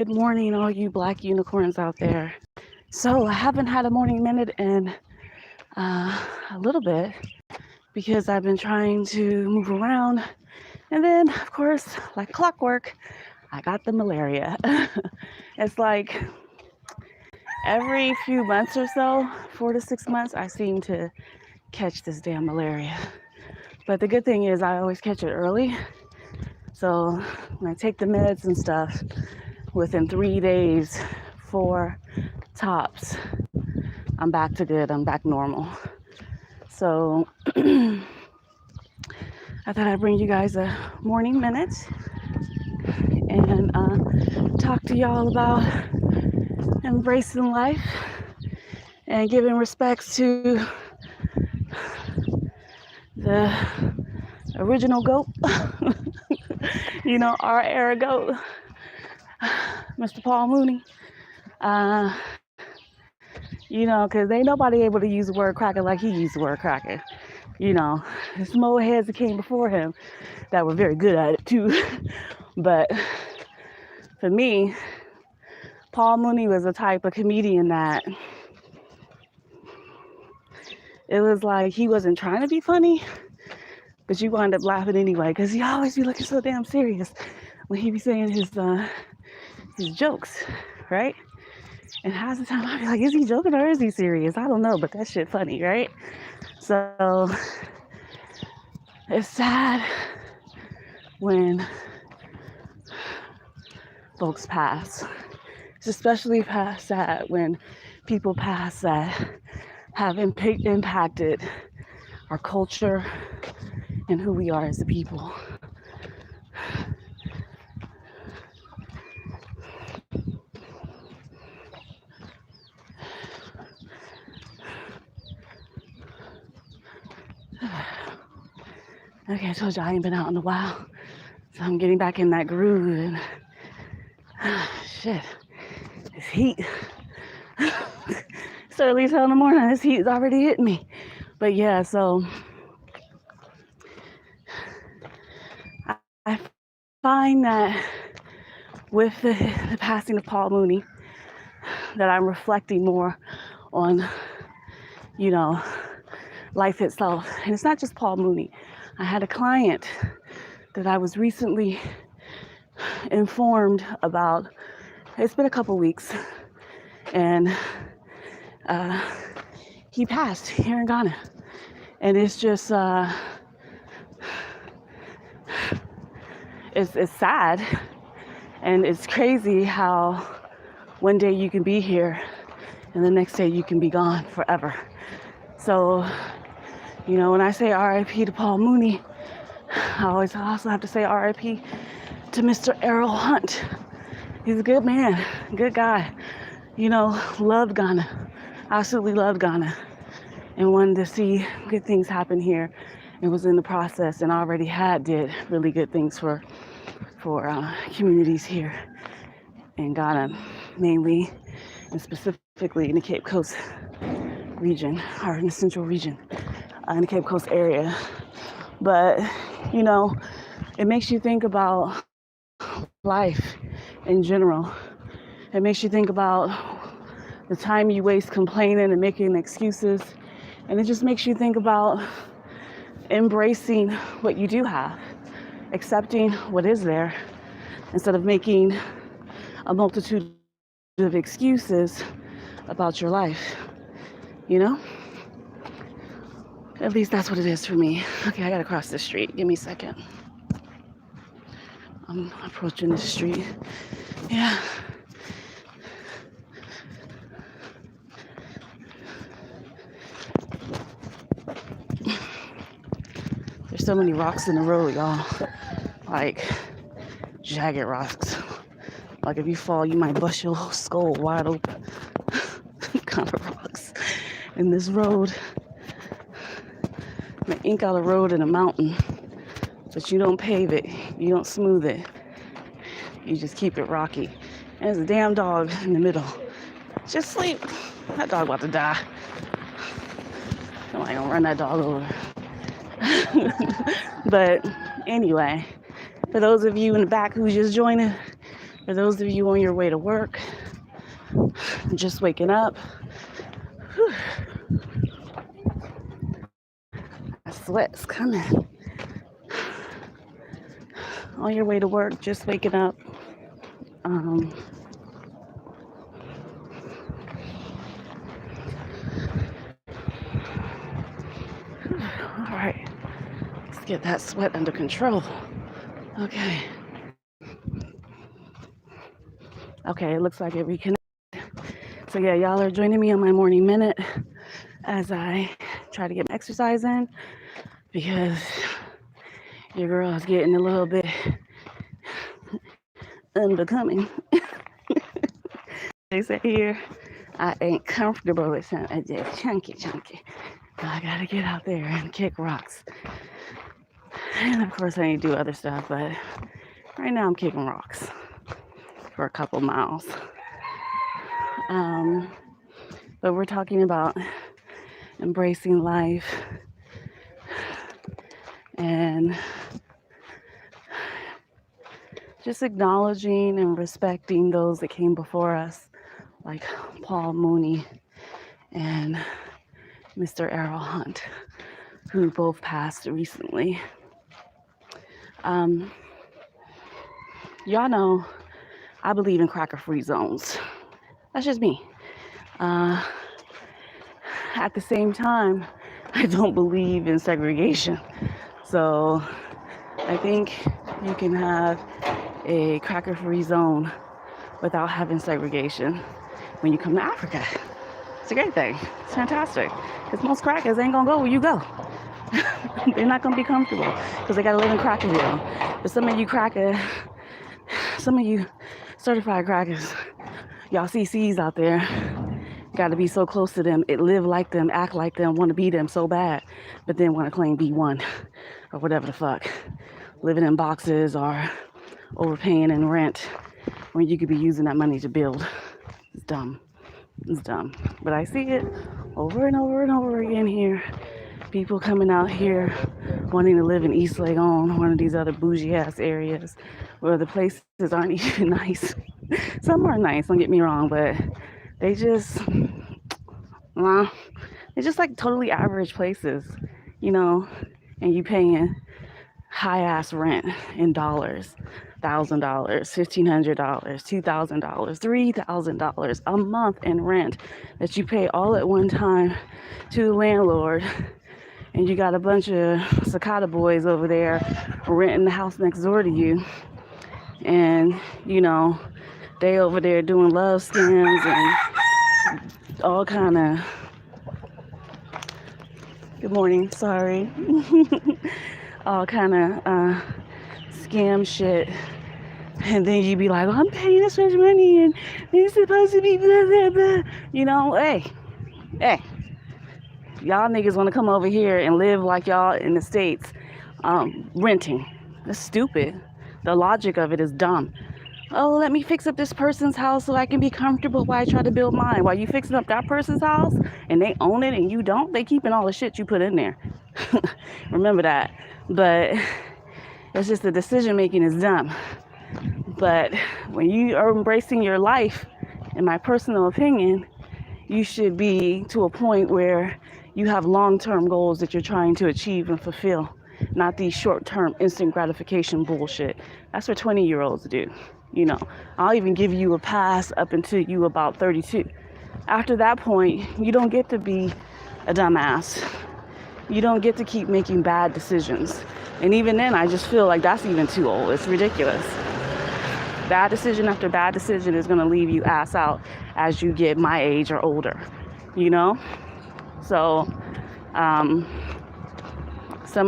Good morning, all you black unicorns out there. So, I haven't had a morning minute in a little bit because I've been trying to move around. And then, of course, like clockwork, I got the malaria. It's like every few months or so, 4 to 6 months, I seem to catch this damn malaria. But the good thing is, I always catch it early. So, when I take the meds and stuff, within 3 days, four tops, I'm back to good. I'm back normal. So I thought I'd bring you guys a morning minute and talk to y'all about embracing life and giving respects to the original goat, our era goat, Mr. Paul Mooney. Because ain't nobody able to use the word cracker like he used the word cracker. There's some old heads that came before him that were very good at it too. But for me, Paul Mooney was a type of comedian that it was like he wasn't trying to be funny, but you wind up laughing anyway because he always be looking so damn serious when he be saying his jokes, right? And half the time I be like, is he joking or is he serious? I don't know, but that shit funny, right? So it's sad when folks pass. It's especially sad when people pass that have impacted our culture and who we are as a people. Okay, I told you I ain't been out in a while, so I'm getting back in that groove and shit, this heat. It's early as hell in the morning. This heat is already hitting me. But yeah, so I find that with the passing of Paul Mooney, that I'm reflecting more on, life itself. And it's not just Paul Mooney. I had a client that I was recently informed about. It's been a couple weeks, and he passed here in Ghana. And it's just, it's sad, and it's crazy how one day you can be here and the next day you can be gone forever. So, when I say RIP to Paul Mooney, I also have to say RIP to Mr. Errol Hunt. He's a good man, good guy. Loved Ghana, absolutely loved Ghana, and wanted to see good things happen here. And was in the process and already did really good things for communities here in Ghana, mainly and specifically in the Cape Coast region, or in the central region, in the Cape Coast area. But, it makes you think about life in general. It makes you think about the time you waste complaining and making excuses. And it just makes you think about embracing what you do have, accepting what is there, instead of making a multitude of excuses about your life. At least that's what it is for me. Okay, I gotta cross the street. Give me a second. I'm approaching the street. Yeah. There's so many rocks in the road, y'all. Like jagged rocks. Like if you fall, you might bust your skull wide open. Kind of rocks in this road. They ink out a road in a mountain, but you don't pave it, you don't smooth it, you just keep it rocky. And there's a damn dog in the middle. Just sleep. That dog about to die. Somebody gonna run that dog over. But anyway, for those of you in the back who's just joining, For those of you on your way to work, just waking up, whew, that sweat's coming. On your way to work, just waking up. All right, let's get that sweat under control. Okay. Okay, it looks like it reconnected. So yeah, y'all are joining me on my morning minute as I try to get my exercise in because your girl is getting a little bit unbecoming. They say here, I ain't comfortable with something just chunky. I gotta get out there and kick rocks. And of course I need to do other stuff, but right now I'm kicking rocks for a couple miles. But we're talking about embracing life and just acknowledging and respecting those that came before us, like Paul Mooney and Mr. Errol Hunt, who both passed recently. Y'all know I believe in cracker-free zones. That's just me. At the same time, I don't believe in segregation. So I think you can have a cracker-free zone without having segregation when you come to Africa. It's a great thing. It's fantastic. Because most crackers ain't gonna go where you go. They're not gonna be comfortable because they gotta live in Crackerville. But some of you certified crackers, y'all CCs out there, gotta be so close to them, it live like them, act like them, want to be them so bad, but then want to claim B1 or whatever the fuck. Living in boxes or overpaying in rent when you could be using that money to build. It's dumb. It's dumb. But I see it over and over and over again here. People coming out here wanting to live in East Legon, one of these other bougie ass areas where the places aren't even nice. Some are nice, don't get me wrong, but they're just like totally average places, you know, and you paying high ass rent in dollars, $1,000, $1,500, $2,000, $3,000 a month in rent that you pay all at one time to the landlord. And you got a bunch of cicada boys over there renting the house next door to you. And, you know, they over there doing love scams and all kind of, good morning, sorry. All kind of scam shit. And then you be like, well, I'm paying this much money and it's supposed to be blah, blah, blah. You know, hey. Y'all niggas want to come over here and live like y'all in the States, renting. That's stupid. The logic of it is dumb. Oh, let me fix up this person's house so I can be comfortable while I try to build mine. While you fixing up that person's house and they own it and you don't, they keeping all the shit you put in there. Remember that. But it's just the decision making is dumb. But when you are embracing your life, in my personal opinion, you should be to a point where you have long-term goals that you're trying to achieve and fulfill, not these short-term instant gratification bullshit. That's what 20-year-olds do. You know, I'll even give you a pass up until you about 32. After that point, you don't get to be a dumbass. You don't get to keep making bad decisions. And even then, I just feel like that's even too old. It's ridiculous. Bad decision after bad decision is going to leave you ass out as you get my age or older, you know? So, some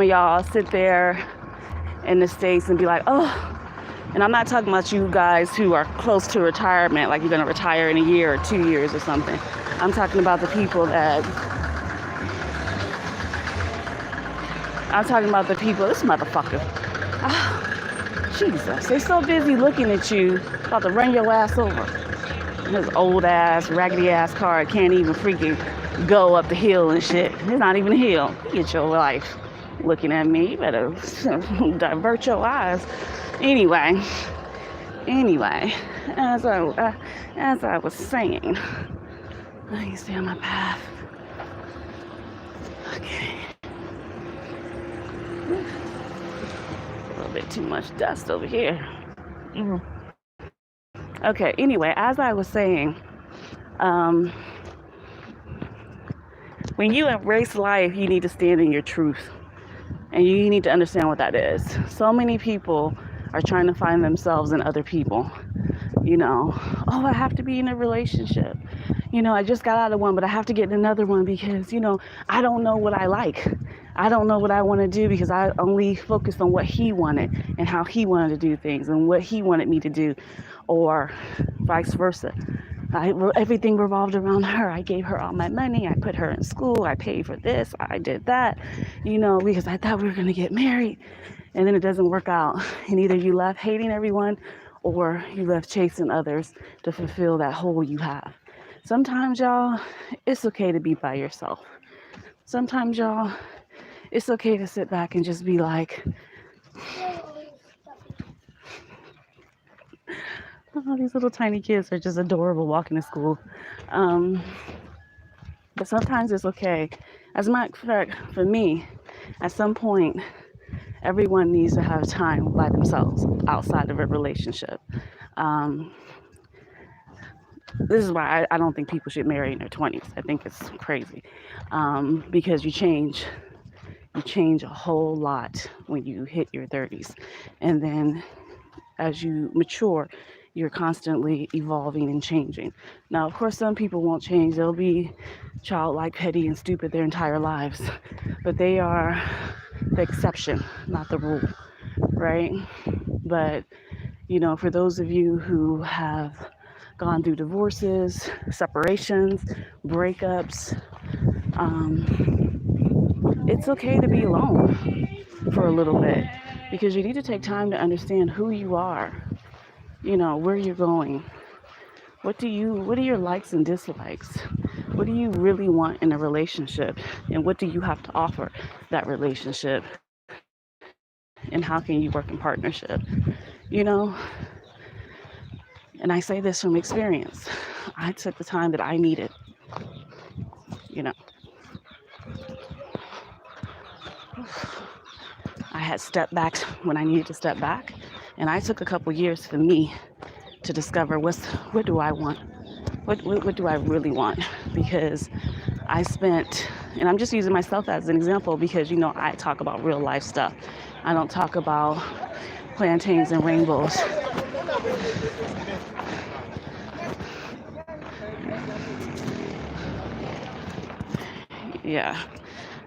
of y'all sit there in the States and be like, oh, and I'm not talking about you guys who are close to retirement, like you're going to retire in a year or 2 years or something. I'm talking about the people this motherfucker. Oh, Jesus, they're so busy looking at you, about to run your ass over. His old ass, raggedy ass car can't even freaking go up the hill and shit. It's not even a hill. Get your life looking at me. You better divert your eyes. Anyway, as I was saying, I can stay on my path. Okay. A little bit too much dust over here. Okay, anyway, as I was saying, when you embrace life, you need to stand in your truth. And you need to understand what that is. So many people are trying to find themselves in other people. Oh, I have to be in a relationship. I just got out of one, but I have to get in another one because, I don't know what I like. I don't know what I want to do because I only focused on what he wanted and how he wanted to do things and what he wanted me to do, or vice versa. Everything revolved around her. I gave her all my money. I put her in school. I paid for this. I did that, because I thought we were going to get married. And then it doesn't work out. And either you left hating everyone or you left chasing others to fulfill that hole you have. Sometimes, y'all, it's okay to be by yourself. Sometimes, y'all, it's okay to sit back and just be like, oh, these little tiny kids are just adorable walking to school. But sometimes it's okay. As a matter of fact, for me, at some point, everyone needs to have time by themselves outside of a relationship. This is why I don't think people should marry in their 20s. I think it's crazy because you change a whole lot when you hit your 30s. And then as you mature, you're constantly evolving and changing. Now, of course, some people won't change. They'll be childlike, petty, and stupid their entire lives. But they are the exception, not the rule, right? But, for those of you who have gone through divorces, separations, breakups, it's okay to be alone for a little bit because you need to take time to understand who you are, where you're going. What are your likes and dislikes? What do you really want in a relationship? And what do you have to offer that relationship? And how can you work in partnership? And I say this from experience. I took the time that I needed, I had stepped back when I needed to step back. And I took a couple years for me to discover what do I want? What do I really want? Because I spent, and I'm just using myself as an example because, I talk about real life stuff. I don't talk about plantains and rainbows. Yeah,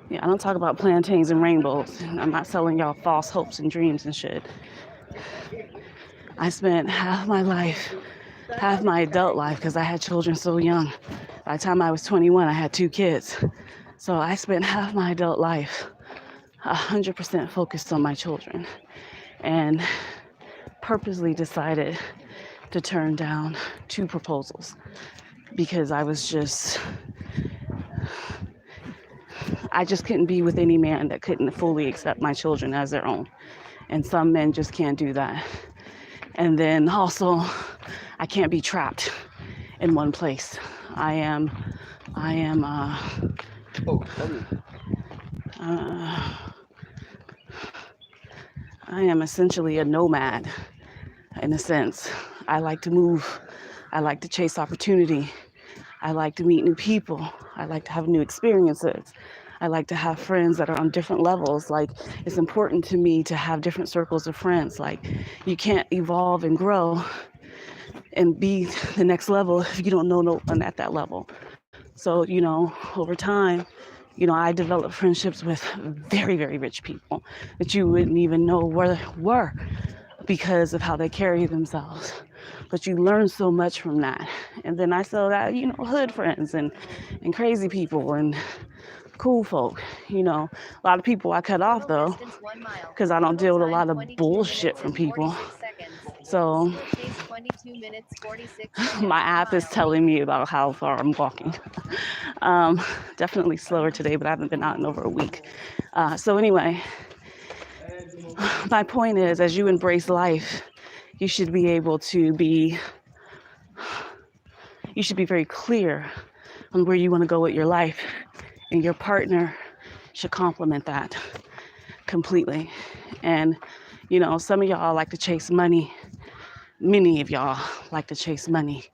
I don't talk about plantains and rainbows. I'm not selling y'all false hopes and dreams and shit. I spent half my adult life, because I had children so young. By the time I was 21, I had 2 kids. So I spent half my adult life 100% focused on my children and purposely decided to turn down 2 proposals because I just couldn't be with any man that couldn't fully accept my children as their own. And some men just can't do that. And then also, I can't be trapped in one place. I am essentially a nomad in a sense. I like to move. I like to chase opportunity. I like to meet new people. I like to have new experiences. I like to have friends that are on different levels. Like, it's important to me to have different circles of friends. Like, you can't evolve and grow and be the next level if you don't know no one at that level. So, over time, I developed friendships with very, very rich people that you wouldn't even know were because of how they carry themselves. But you learn so much from that. And then I still got, hood friends and crazy people and cool folk. A lot of people I cut off though, because I don't deal with a lot of bullshit from people. So my app is telling me about how far I'm walking. Definitely slower today, but I haven't been out in over a week. So anyway, my point is, as you embrace life, you should be able to be you should be very clear on where you want to go with your life, and your partner should complement that completely. And you know, some of y'all like to chase money. Many of y'all like to chase money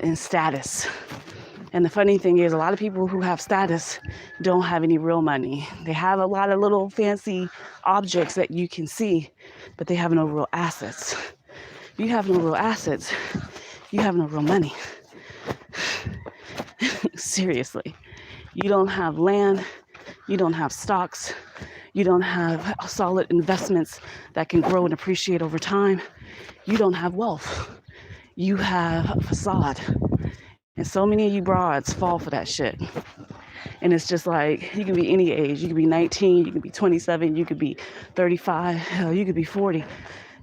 in status. And the funny thing is, a lot of people who have status don't have any real money. They have a lot of little fancy objects that you can see, but they have no real assets. You have no real assets. You have no real money. Seriously. You don't have land. You don't have stocks. You don't have solid investments that can grow and appreciate over time. You don't have wealth. You have a facade. And so many of you broads fall for that shit. And it's just like, you can be any age. You can be 19, you can be 27, you could be 35, hell, you could be 40,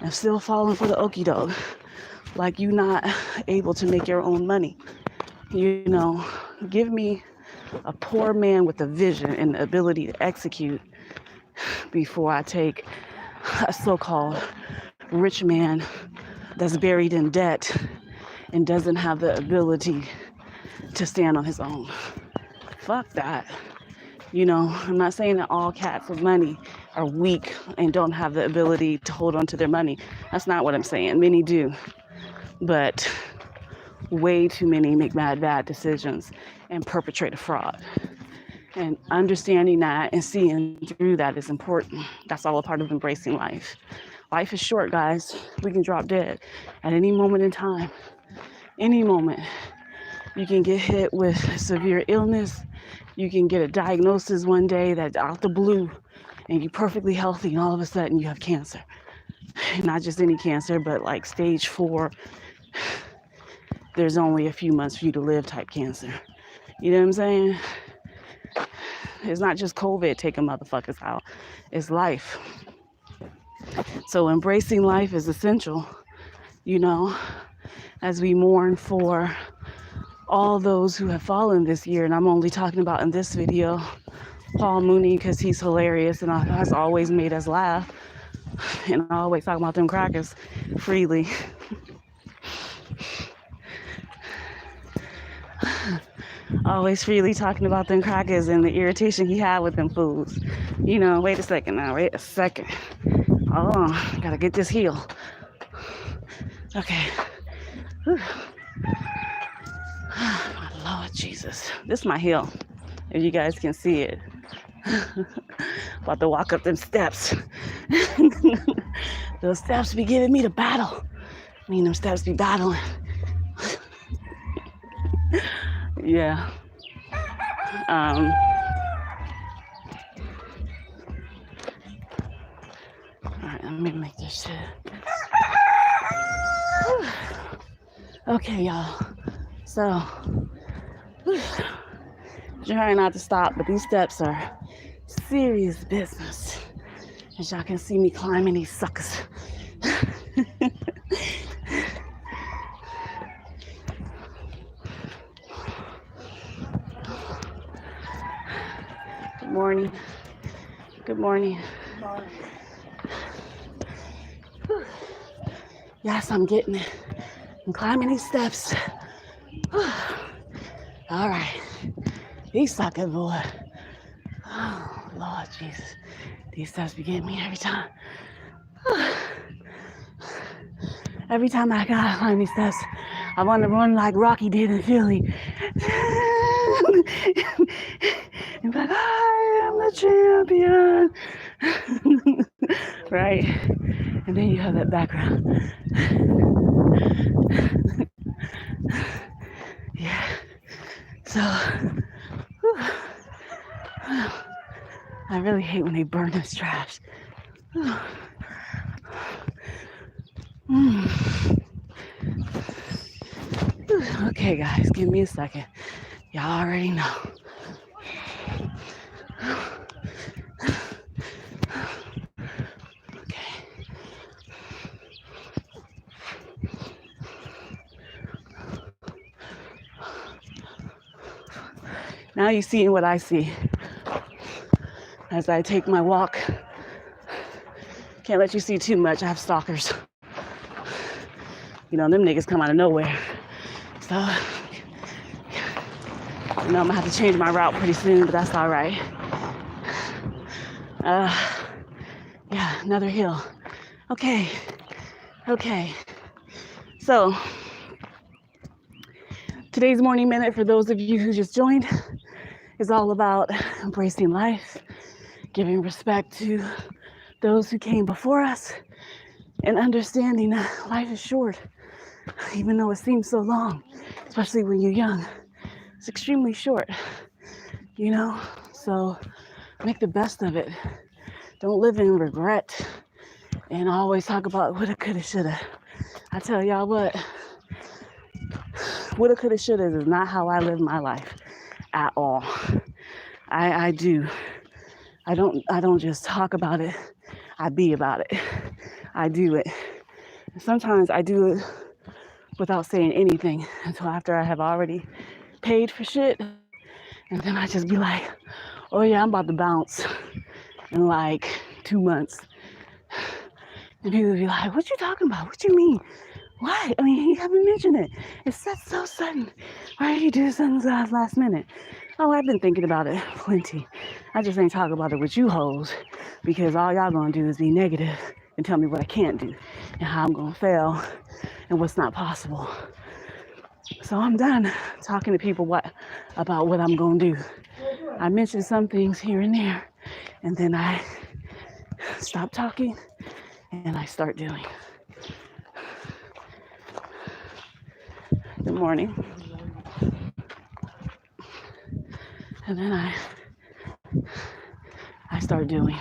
and still falling for the okie doke. Like you're not able to make your own money. You know, give me a poor man with a vision and the ability to execute before I take a so-called rich man that's buried in debt and doesn't have the ability to stand on his own. Fuck that. You know, I'm not saying that all cats with money are weak and don't have the ability to hold on to their money. That's not what I'm saying. Many do. But way too many make bad decisions and perpetrate a fraud. And understanding that and seeing through that is important. That's all a part of embracing life. Life is short, guys. We can drop dead at any moment in time. Any moment. You can get hit with severe illness. You can get a diagnosis one day that's out the blue and you're perfectly healthy, and all of a sudden you have cancer. Not just any cancer, but like stage 4. There's only a few months for you to live type cancer. You know what I'm saying? It's not just COVID taking motherfuckers out. It's life. So embracing life is essential, you know, as we mourn for all those who have fallen this year. And I'm only talking about in this video Paul Mooney, because he's hilarious and has always made us laugh. And I always talk about them crackers freely. Always freely talking about them crackers and the irritation he had with them foods. You know, wait a second now, wait a second. Hold on, gotta get this heel. Okay. Whew. My Lord Jesus. This is my heel, if you guys can see it. About to walk up them steps. Those steps be giving me the battle. I mean, them steps be battling. Yeah. All right, let me make this shit. Okay, y'all. So, trying not to stop, but these steps are serious business. As y'all can see me climbing these suckers. Good morning. Good morning. Yes, I'm getting it. I'm climbing these steps. All right. These sucker boy. Oh, Lord Jesus. These steps be getting me every time. Every time I gotta climb these steps, I want to run like Rocky did in Philly. And be like, I am the champion. Right? And then you have that background. Yeah. So, I really hate when they burn this trash. Okay, guys, give me a second. Y'all already know. Okay. Now you're seeing what I see as I take my walk. Can't let you see too much. I have stalkers. You know, them niggas come out of nowhere. So, I'm gonna have to change my route pretty soon, but that's all right. Yeah, another hill. Okay. So, today's Morning Minute, for those of you who just joined, is all about embracing life, giving respect to those who came before us, and understanding that life is short, even though it seems so long, especially when you're young. It's extremely short, so make the best of it. Don't live in regret and always talk about woulda, coulda, shoulda. I tell y'all what, woulda, coulda, shoulda is not how I live my life at all. I do. I don't just talk about it. I be about it. I do it. Sometimes I do it without saying anything until after I have already paid for shit. And then I just be like, oh yeah, I'm about to bounce in like 2 months. And people be like, what you talking about? What you mean? What? I mean, you haven't mentioned it. It's so sudden. Why do you do something last minute? Oh, I've been thinking about it plenty. I just ain't talking about it with you hoes, because all y'all gonna do is be negative and tell me what I can't do and how I'm gonna fail and what's not possible. So I'm done talking to people about what I'm gonna do. I mention some things here and there, and then I stop talking and I start doing. Good morning. And then I start doing.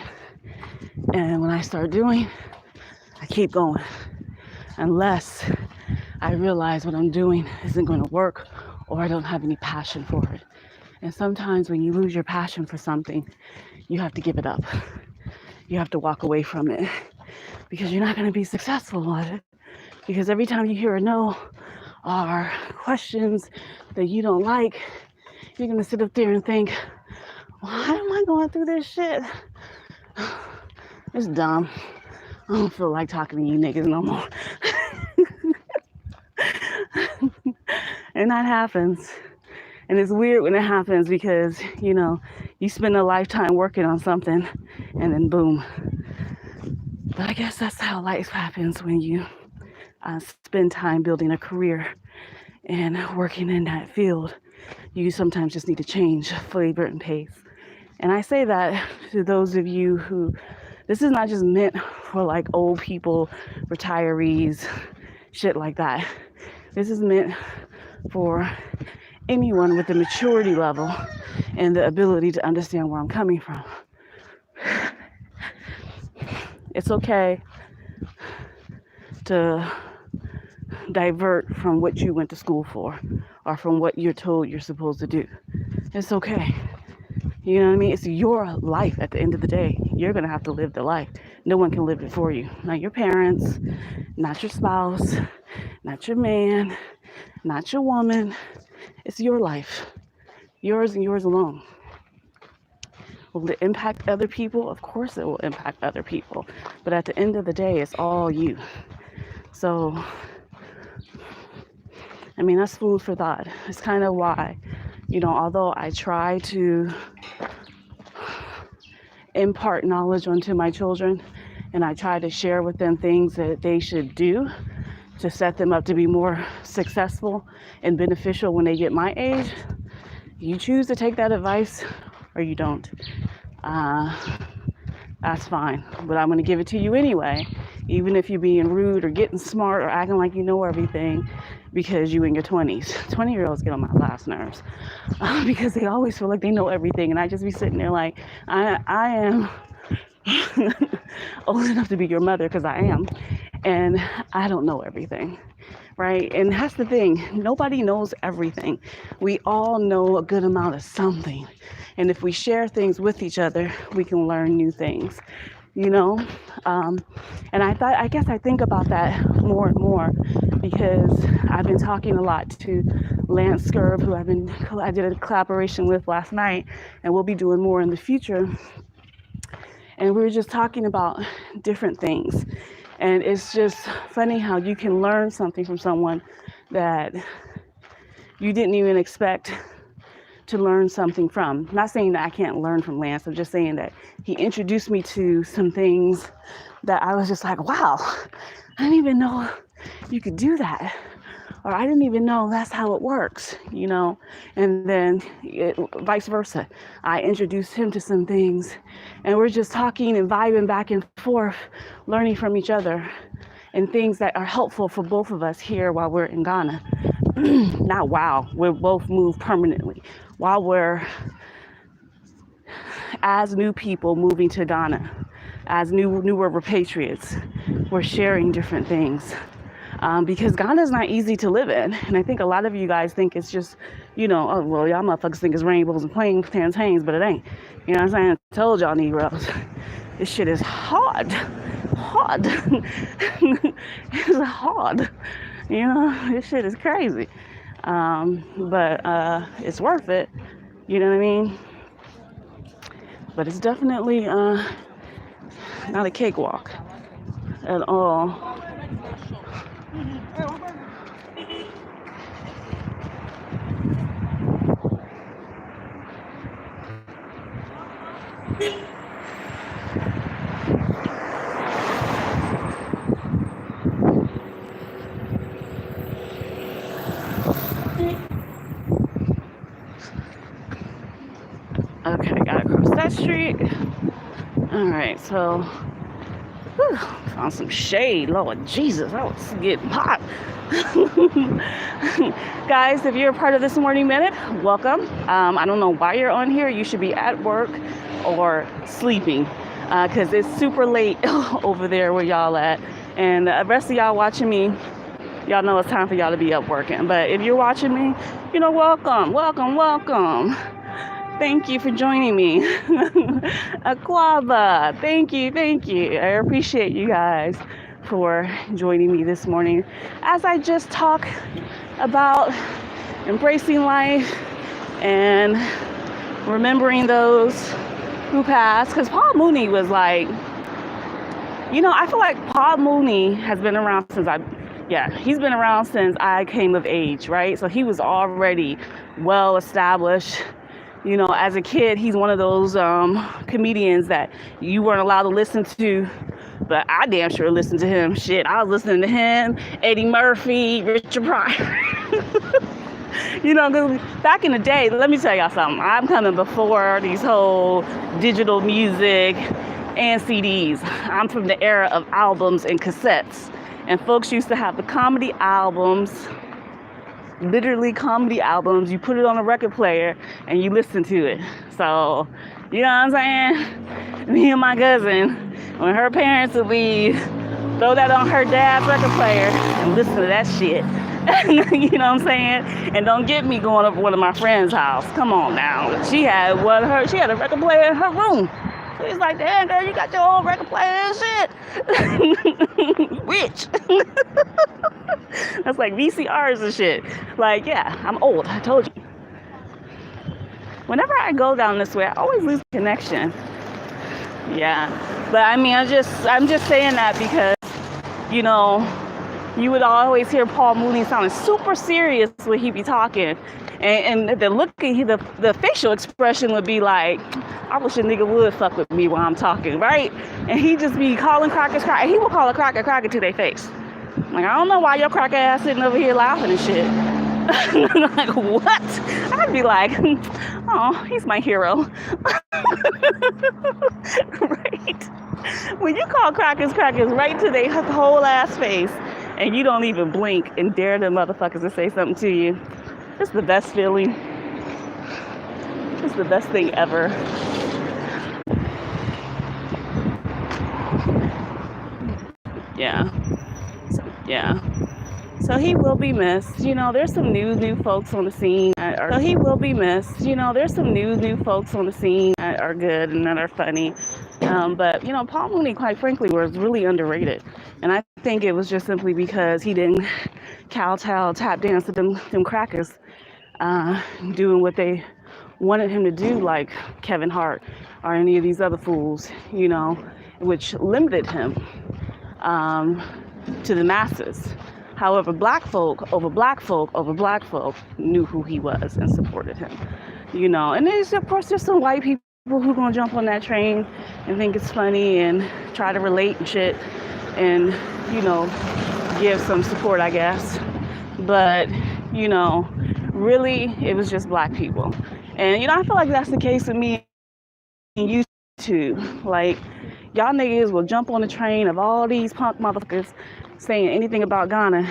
And when I start doing, I keep going. Unless I realize what I'm doing isn't going to work, or I don't have any passion for it. And sometimes when you lose your passion for something, you have to give it up. You have to walk away from it, because you're not going to be successful at it. Because every time you hear a no or questions that you don't like, you're going to sit up there and think, why am I going through this shit? It's dumb. I don't feel like talking to you niggas no more. And that happens. And it's weird when it happens, because, you spend a lifetime working on something and then boom. But I guess that's how life happens when you spend time building a career and working in that field. You sometimes just need to change flavor and pace. And I say that to those of you who, this is not just meant for like old people, retirees, shit like that. This is meant for anyone with the maturity level and the ability to understand where I'm coming from. It's okay to divert from what you went to school for, or from what you're told you're supposed to do. It's okay. You know what I mean? It's your life at the end of the day. You're going to have to live the life. No one can live it for you. Not your parents, not your spouse, not your man, not your woman. It's your life. Yours and yours alone. Will it impact other people? Of course it will impact other people. But at the end of the day, it's all you. So, I mean, that's food for thought. It's kind of why, although I try to impart knowledge onto my children, and I try to share with them things that they should do to set them up to be more successful and beneficial when they get my age, you choose to take that advice or you don't. That's fine, but I'm going to give it to you anyway, even if you're being rude or getting smart or acting like you know everything, because you in your 20s. 20-year-olds get on my last nerves because they always feel like they know everything, and I just be sitting there like, I am old enough to be your mother, because I am, and I don't know everything, right? And that's the thing. Nobody knows everything. We all know a good amount of something. And if we share things with each other, we can learn new things, And I guess I think about that more and more, because I've been talking a lot to Lance Skirb, who I did a collaboration with last night, and we'll be doing more in the future. And we were just talking about different things. And it's just funny how you can learn something from someone that you didn't even expect to learn something from. I'm not saying that I can't learn from Lance. I'm just saying that he introduced me to some things that I was just like, wow, I didn't even know you could do that. Or I didn't even know that's how it works, you know? And then vice versa. I introduced him to some things and we're just talking and vibing back and forth, learning from each other and things that are helpful for both of us here while we're in Ghana. Not while, we're both moved permanently. While we're, as new people moving to Ghana, as newer repatriates, we're sharing different things. Because Ghana is not easy to live in. And I think a lot of you guys think it's just, you know, oh, well, y'all motherfuckers think it's rainbows and plantains, but it ain't. You know what I'm saying? I told y'all Negroes, this shit is hard. Hard. It's hard. You know, this shit is crazy. But it's worth it. You know what I mean? But it's definitely not a cakewalk at all. Okay, gotta cross that street. All right, so found some shade. Lord Jesus, I was getting hot. Guys, if you're a part of this morning minute, welcome. I don't know why you're on here. You should be at work or sleeping because it's super late over there where y'all at. And the rest of y'all watching me, y'all know it's time for y'all to be up working. But if you're watching me, you know, welcome. Thank you for joining me. Aquaba, thank you. I appreciate you guys for joining me this morning as I just talk about embracing life and remembering those who passed. Because Paul Mooney was like, you know, I feel like Paul Mooney has been around since he's been around since I came of age, right? So he was already well established. You know, as a kid, he's one of those comedians that you weren't allowed to listen to, but I damn sure listened to him. Shit, I was listening to him, Eddie Murphy, Richard Pryor. You know, 'cause back in the day, let me tell y'all something. I'm coming before these whole digital music and CDs. I'm from the era of albums and cassettes. And folks used to have the comedy albums, literally comedy albums. You put it on a record player and you listen to it. So, you know what I'm saying? Me and my cousin, when her parents would leave, throw that on her dad's record player and listen to that shit. You know what I'm saying? And don't get me going over to one of my friend's house. Come on now. She had a record player in her room. She's like, damn girl, you got your own record player and shit. Rich. That's like VCRs and shit. Like, yeah, I'm old. I told you. Whenever I go down this way, I always lose connection. Yeah. But I mean, I'm just saying that because, you know, you would always hear Paul Mooney sounding super serious when he be talking. And the look, the facial expression would be like, I wish a nigga would fuck with me while I'm talking, right? And he just be calling crackers cracker. He will call a cracker to their face. Like, I don't know why your cracker ass sitting over here laughing and shit. Like, what? I'd be like, oh, he's my hero. Right? When you call crackers right to their whole ass face and you don't even blink and dare them motherfuckers to say something to you, it's the best feeling. It's the best thing ever. Yeah. So he will be missed. You know, there's some new folks on the scene that are good and that are funny. But, you know, Paul Mooney, quite frankly, was really underrated. And I think it was just simply because he didn't kowtow, tap dance to them crackers doing what they wanted him to do, like Kevin Hart or any of these other fools, you know, which limited him to the masses. However, black folk knew who he was and supported him. And there's, of course, there's some white people who gonna jump on that train and think it's funny and try to relate and shit and, give some support, I guess. But, really, it was just black people. And, I feel like that's the case with me and you too. Like, y'all niggas will jump on the train of all these punk motherfuckers saying anything about Ghana,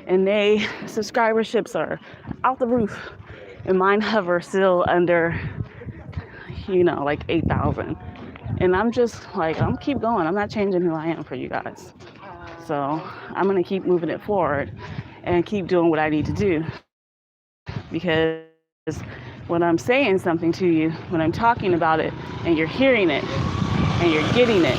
and they subscriberships are out the roof, and mine hover still under, like 8,000. And I'm just like, I'm keep going. I'm not changing who I am for you guys. So I'm gonna keep moving it forward and keep doing what I need to do, because when I'm saying something to you, when I'm talking about it, and you're hearing it, and you're getting it,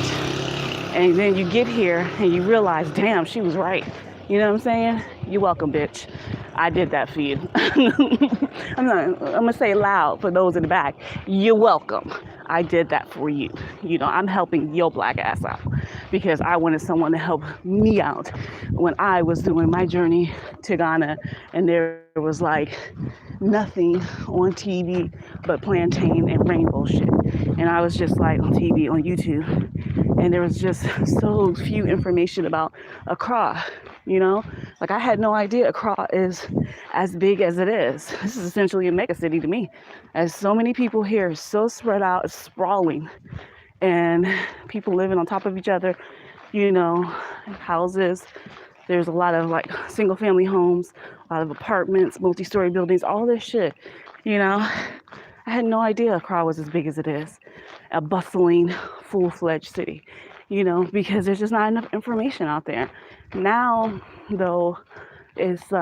and then you get here and you realize, damn, she was right. You know what I'm saying? You're welcome, bitch. I did that for you. I'm gonna say it loud for those in the back. You're welcome. I did that for you. I'm helping your black ass out because I wanted someone to help me out when I was doing my journey to Ghana, and there was like nothing on TV but plantain and rainbow shit. And I was just like on TV, on YouTube, and there was just so few information about Accra. Like I had no idea Accra is as big as it is. This is essentially a mega city to me, as so many people here, so spread out, sprawling, and people living on top of each other, houses. There's a lot of like single family homes, a lot of apartments, multi-story buildings, all this shit. I had no idea Accra was as big as it is, a bustling, full-fledged city, because there's just not enough information out there. Now, though, it's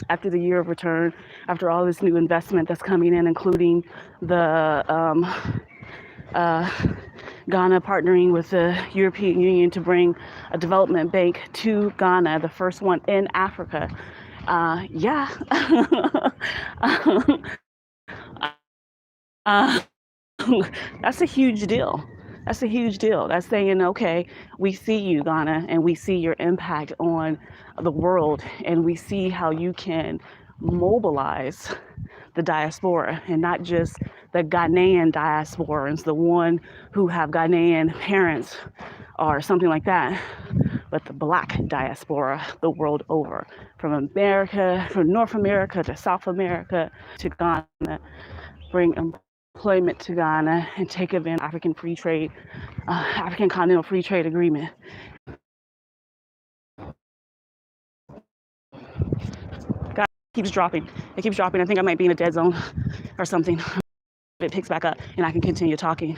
after the year of return, after all this new investment that's coming in, including the Ghana partnering with the European Union to bring a development bank to Ghana, the first one in Africa. Yeah. That's a huge deal. That's a huge deal. That's saying, okay, we see you, Ghana, and we see your impact on the world, and we see how you can mobilize the diaspora, and not just the Ghanaian diasporans, the one who have Ghanaian parents or something like that, but the black diaspora the world over, from North America to South America to Ghana, bring employment to Ghana and take advantage of African Continental Free Trade Agreement. God, keeps dropping. It keeps dropping. I think I might be in a dead zone or something. It picks back up and I can continue talking.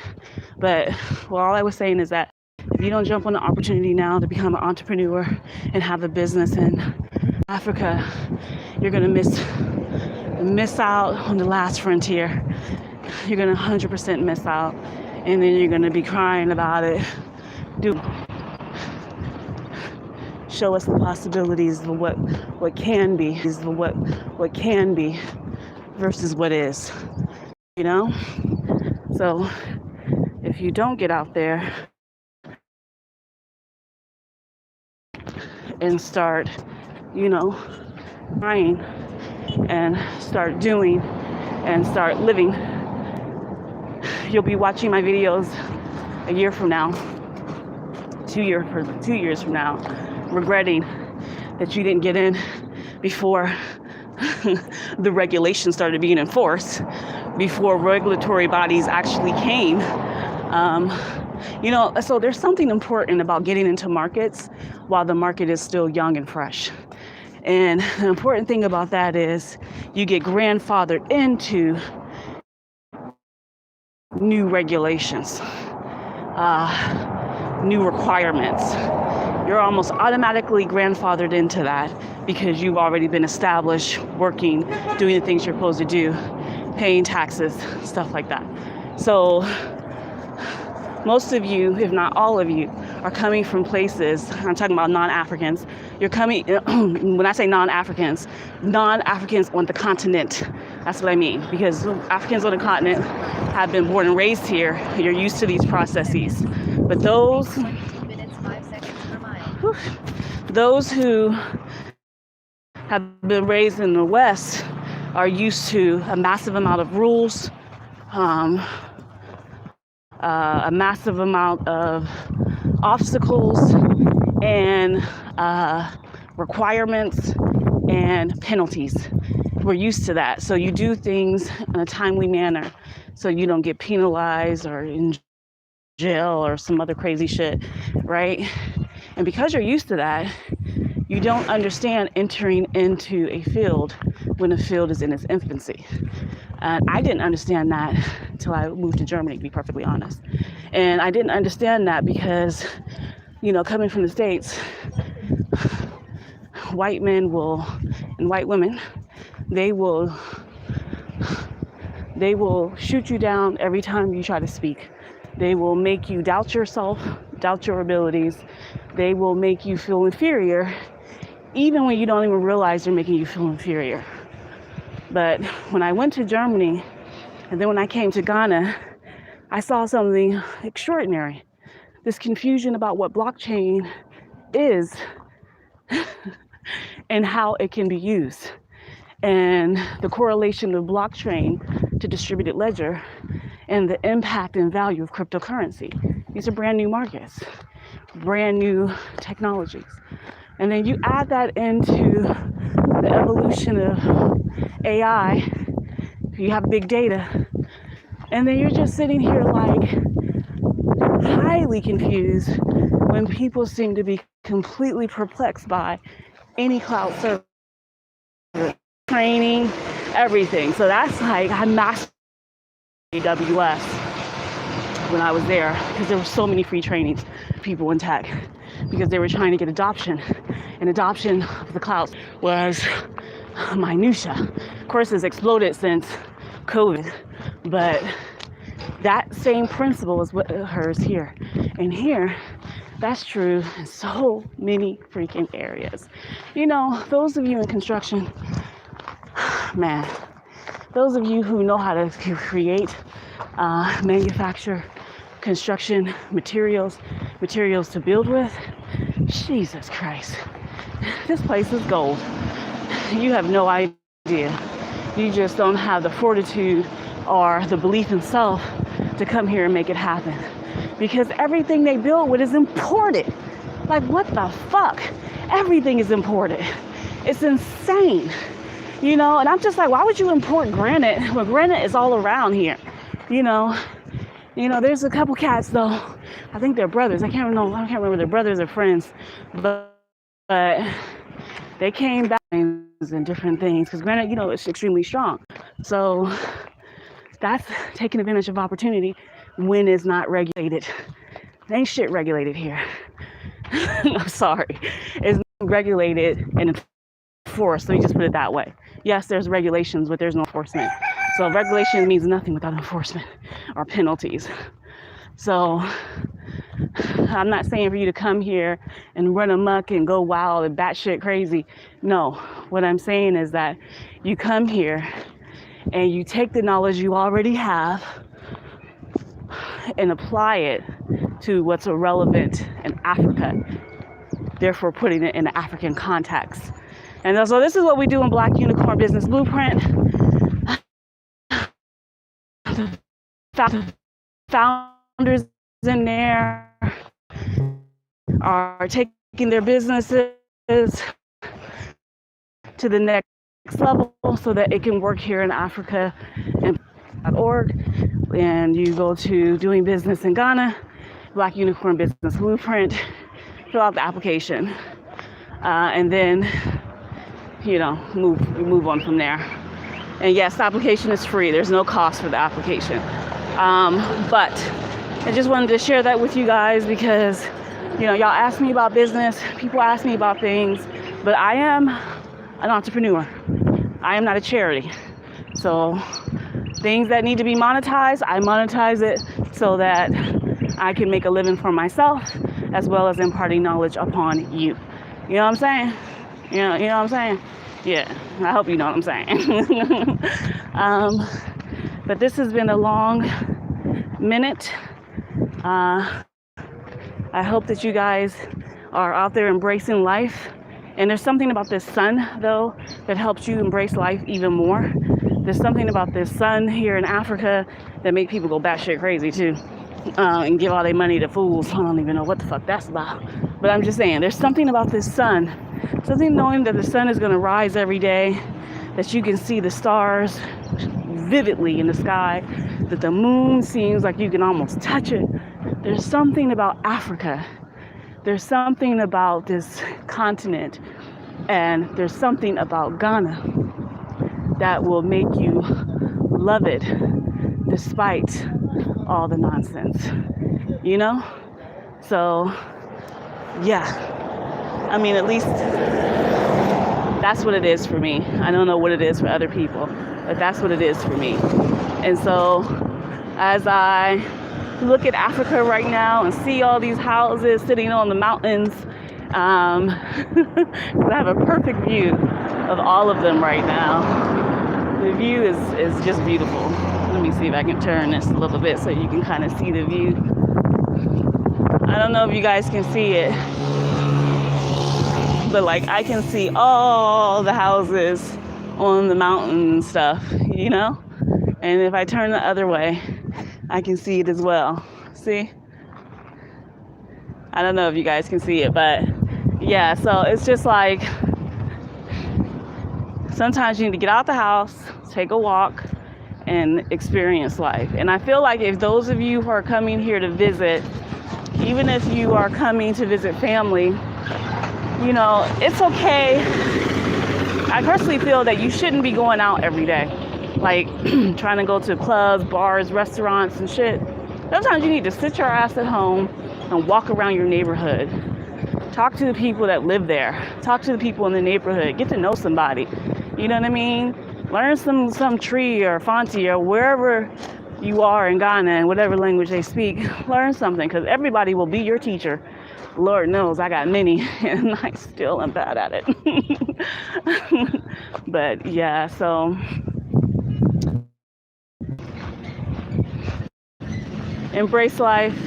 But all I was saying is that if you don't jump on the opportunity now to become an entrepreneur and have a business in Africa, you're gonna miss out on the last frontier. You're gonna 100% miss out, and then you're gonna be crying about it. Show us the possibilities of what can be, what can be versus what is. So if you don't get out there and start, trying and start doing and start living, you'll be watching my videos a year from now, 2 years from now, regretting that you didn't get in before the regulations started being enforced, before regulatory bodies actually came. So there's something important about getting into markets while the market is still young and fresh. And the important thing about that is you get grandfathered into new regulations, new requirements. You're almost automatically grandfathered into that because you've already been established, working, doing the things you're supposed to do, paying taxes, stuff like that. So most of you, if not all of you, are coming from places, I'm talking about non-Africans, you're coming, when I say non-Africans on the continent, that's what I mean, because Africans on the continent have been born and raised here, you're used to these processes. But those who have been raised in the West are used to a massive amount of rules, a massive amount of obstacles and requirements and penalties. We're used to that. So you do things in a timely manner so you don't get penalized or in jail or some other crazy shit, right? And because you're used to that, you don't understand entering into a field when the field is in its infancy. And I didn't understand that until I moved to Germany, to be perfectly honest. And I didn't understand that because, you know, coming from the States, white men will, and white women, they will shoot you down every time you try to speak. They will make you doubt yourself, doubt your abilities. They will make you feel inferior, even when you don't even realize they're making you feel inferior. But when I went to Germany, and then when I came to Ghana, I saw something extraordinary. This confusion about what blockchain is and how it can be used. And the correlation of blockchain to distributed ledger and the impact and value of cryptocurrency. These are brand new markets, brand new technologies. And then you add that into the evolution of AI, you have big data, and then you're just sitting here like highly confused when people seem to be completely perplexed by any cloud service, training, everything. So that's like, I mastered AWS when I was there because there were so many free trainings, people in tech, because they were trying to get adoption. And adoption of the cloud was minutia. Of course, it's exploded since COVID, but that same principle is what occurs here. And here, that's true in so many freaking areas. You know, those of you in construction, man, those of you who know how to create, manufacture, construction materials to build with, Jesus Christ, this place is gold. You have no idea. You just don't have the fortitude or the belief in self to come here and make it happen. Because everything they build with is imported. Like, what the fuck? Everything is imported. It's insane. You know, and I'm just like, why would you import granite when granite is all around here? You know, there's a couple cats though. I think they're brothers. I can't remember their brothers or friends, but they came back and different things because granite, you know, it's extremely strong. So that's taking advantage of opportunity when it's not regulated. There ain't shit regulated here. I'm sorry. It's not regulated and enforced. Let me just put it that way. Yes, there's regulations, but there's no enforcement. So regulation means nothing without enforcement or penalties. So I'm not saying for you to come here and run amok and go wild and batshit crazy. No, what I'm saying is that you come here and you take the knowledge you already have and apply it to what's relevant in Africa, therefore putting it in an African context. And so this is what we do in BlackUnicorn Business Blueprint. The founders in there are taking their businesses to the next level so that it can work here in Africa and .org. And you go to doing business in Ghana, BlackUnicorn Business Blueprint, fill out the application, and then, you know, move on from there. And yes, the application is free. There's no cost for the application. But I just wanted to share that with you guys because, you know, y'all ask me about business, people ask me about things, but I am an entrepreneur. I am not a charity. So things that need to be monetized, I monetize it so that I can make a living for myself as well as imparting knowledge upon you. You know what I'm saying? You know what I'm saying? Yeah, I hope you know what I'm saying. But this has been a long minute. I hope that you guys are out there embracing life And there's something about this sun, though, that helps you embrace life even more. There's something about this sun here in Africa that make people go batshit crazy, too, and give all their money to fools. I don't even know what the fuck that's about. But I'm just saying, there's something about this sun, something knowing that the sun is going to rise every day, that you can see the stars vividly in the sky, that the moon seems like you can almost touch it. There's something about Africa. There's something about this continent, and there's something about Ghana that will make you love it despite all the nonsense, you know? So, yeah. I mean, at least that's what it is for me. I don't know what it is for other people, but that's what it is for me. And so, as I look at Africa right now and see all these houses sitting on the mountains, I have a perfect view of all of them right now. The view is just beautiful. Let me see if I can turn this a little bit so you can kind of see the view. I don't know if you guys can see it, but like I can see all the houses on the mountain and stuff, you know? And if I turn the other way, I can see it as well. See? I don't know if you guys can see it, but yeah, so it's just like sometimes you need to get out the house, take a walk, and experience life. And I feel like if those of you who are coming here to visit, even if you are coming to visit family, you know, it's okay. I personally feel that you shouldn't be going out every day. Like trying to go to clubs, bars, restaurants and shit. Sometimes you need to sit your ass at home and walk around your neighborhood. Talk to the people that live there. Talk to the people in the neighborhood. Get to know somebody. You know what I mean? Learn some Tree or Fanti or wherever you are in Ghana and whatever language they speak. Learn something, because everybody will be your teacher. Lord knows I got many and I still am bad at it. But yeah, so embrace life.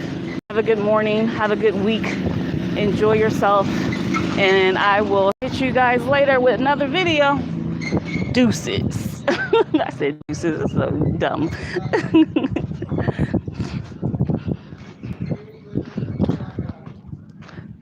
Have a good morning. Have a good week. Enjoy yourself. And I will hit you guys later with another video. Deuces. I said deuces. It's so dumb.